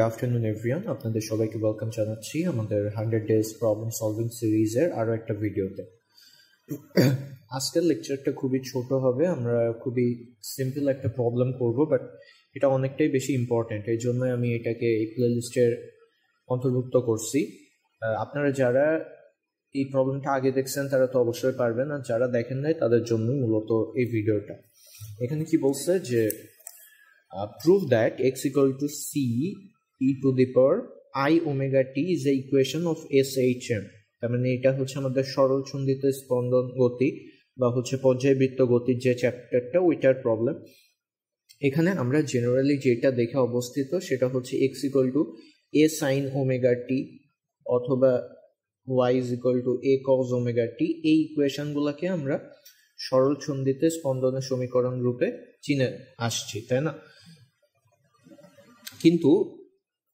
Afternoon everyone, আপনাদের সবাইকে welcome জানাচ্ছি আমাদের 100 ডেজ প্রবলেম সলভিং সিরিজের আরও একটা ভিডিওতে। আজকের লেকচারটা খুবই ছোট হবে, আমরা খুবই সিম্পল একটা প্রবলেম করব, বাট এটা অনেকটাই বেশি ইম্পর্টেন্ট, এই জন্য আমি এটাকে এই প্লেলিস্টের অন্তর্ভুক্ত করছি। আপনারা যারা এই প্রবলেমটা আগে দেখছেন তারা তো অবশ্যই পারবেন, আর যারা দেখেন নাই তাদের জন্যই মূলত এই ভিডিওটা। এখানে কি বলছে যে prove that x equal to c e to the power I omega t is the equation of SHM। তার মানে এটা হচ্ছে আমাদের সরল সন্ধিত স্পন্দন গতি বা হচ্ছে পর্যায়বৃত্ত গতির যে চ্যাপ্টারটা, ওইটার প্রবলেম। এখানে আমরা জেনারেলি যেটা দেখে অবস্থিত সেটা হচ্ছে x equal to a sin omega t অথবা y is equal to a cos omega t। এই ইকুয়েশনগুলোকে আমরা সরল সন্ধিত স্পন্দনের সমীকরণ রূপে চিনে আসছি, তাই না? কিন্তু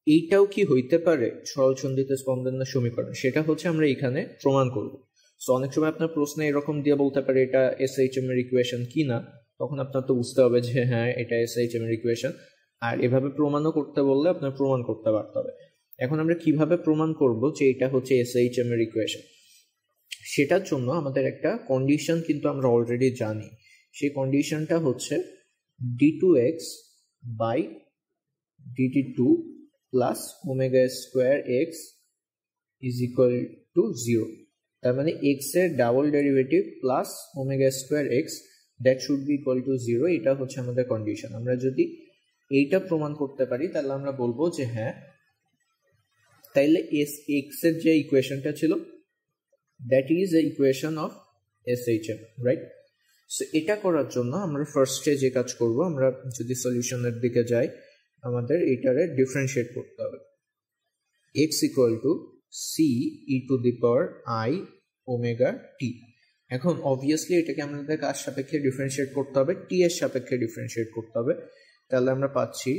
এইটাও কি হইতে পারে সরল সন্ধিত স্পন্দনের সমীকরণ, সেটা হচ্ছে আমরা এখানে প্রমাণ করব। সো অনেক সময় আপনার প্রশ্নে এরকম দিয়ে বলতে পারে এটা SHM এর ইকুয়েশন কি না, তখন আপনার তো বুঝতে হবে যে হ্যাঁ এটা SHM এর ইকুয়েশন, আর এভাবে প্রমাণও করতে বললে আপনার প্রমাণ করতে পারতে হবে। এখন আমরা কিভাবে প্রমাণ করব যে এটা হচ্ছে SHM এর ইকুয়েশন, সেটার জন্য আমাদের একটা কন্ডিশন কিন্তু আমরা অলরেডি জানি। সেই কন্ডিশনটা হচ্ছে d2x by dt2 plus omega square x is equal to 0। তার মানে এক্স এর double derivative plus omega square x that should be equal to 0। এটা হচ্ছে আমাদের কন্ডিশন। আমরা যদি এইটা প্রমাণ করতে পারি তাহলে আমরা বলবো যে হ্যাঁ, তাইলে এক্স এর যে ইকুয়েশনটা ছিল that is a equation of SHM, right? So এটা করার জন্য আমরা ফার্স্টে যে কাজ করব, আমরা যদি সলিউশনের দিকে যাই, আমাদের এটারে ডিফারেন্সিয়েট করতে হবে। x equal to C e to the power i omega t. এখন অবভিয়াসলি এটাকে আমাদের কার সাপেক্ষে ডিফারেন্সিয়েট করতে হবে? টি এর সাপেক্ষে ডিফারেন্সিয়েট করতে হবে। তাহলে আমরা পাচ্ছি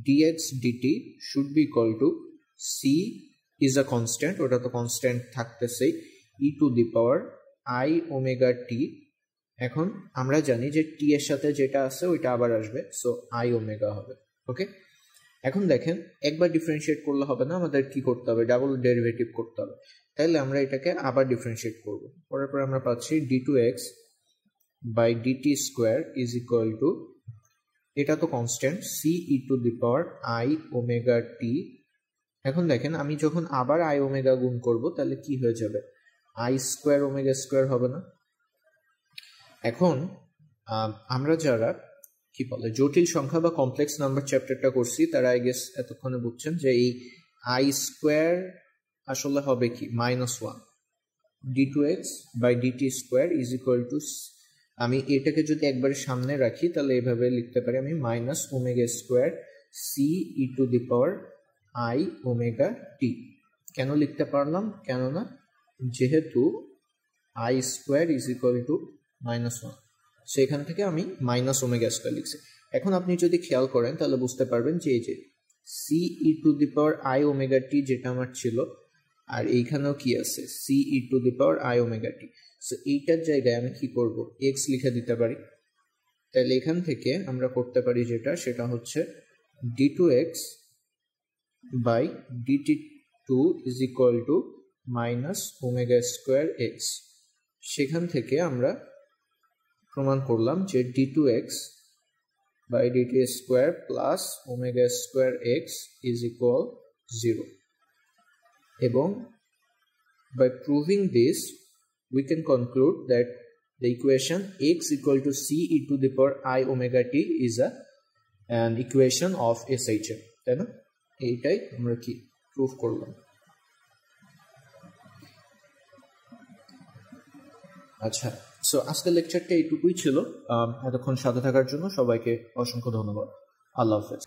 dx dt should be equal to C is a constant, ওটা তো কনস্ট্যান্ট থাকতেছেই, e to the power i omega t. এখন আমরা জানি যে টি এর সাথে যেটা আছে ওইটা আবার আসবে, সো আই ওমেগা হবে। ওকে, এখন দেখেন একবার ডিফারেন্সিয়েট করলে হবে না, আমাদের কি করতে হবে? ডাবল ডেরিভেটিভ করতে হবে। তাহলে আমরা এটাকে আবার ডিফারেন্সিয়েট করব, করার পর আমরা পাচ্ছি d2x by dt square is equal to, এটা তো constant, C e to the power i omega t. এখন দেখেন আমি যখন আবার আই ওমেগা গুণ করব তাহলে কি হয়ে যাবে? আই স্কোয়ার ওমেগা স্কোয়ার হবে না? এখন আমরা যারা কি বলে জটিল সংখ্যা বা কমপ্লেক্স নাম্বার চ্যাপ্টারটা করছি তারা আই গেস এতক্ষণে বুঝছেন যে এই আই স্কোয়ার আসলে হবে কি -1 d2x by dt square is equal to, আমি এটাকে যদি একবারে সামনে রাখি তাহলে এভাবে লিখতে পারি আমি minus omega square C e to the power i omega t. কেন লিখতে পারলাম? কেননা যেহেতু i square is equal to -1, সেখান থেকে আমি মাইনাস ওমেগা স্কোয়ার লিখছি। এখন আপনি যদি খেয়াল করেন তাহলে বুঝতে পারবেন যে এই যে C e to the power i omega t যেটা আমার ছিল, আর এইখানেও কি আছে? C e to the power i omega t. So এইটার জায়গায় আমি কি করব? এক্স লিখে দিতে পারি। তাহলে এখান থেকে আমরা করতে পারি যেটা, সেটা হচ্ছে d2x by dt2 is equal to minus omega square x. সেখান থেকে আমরা প্রমাণ করলাম যে d2x by dt square plus omega square x is equal 0, এবং by proving this we can conclude that the equation x equal to c e to the power I omega t is an equation of SHM, তাই না? এইটাই আমরা কি prove করলাম। আচ্ছা, so আজকের লেকচারটা এইটুকুই ছিল। এতক্ষণ সাথে থাকার জন্য সবাইকে অসংখ্য ধন্যবাদ। আল্লাহ হাফেজ।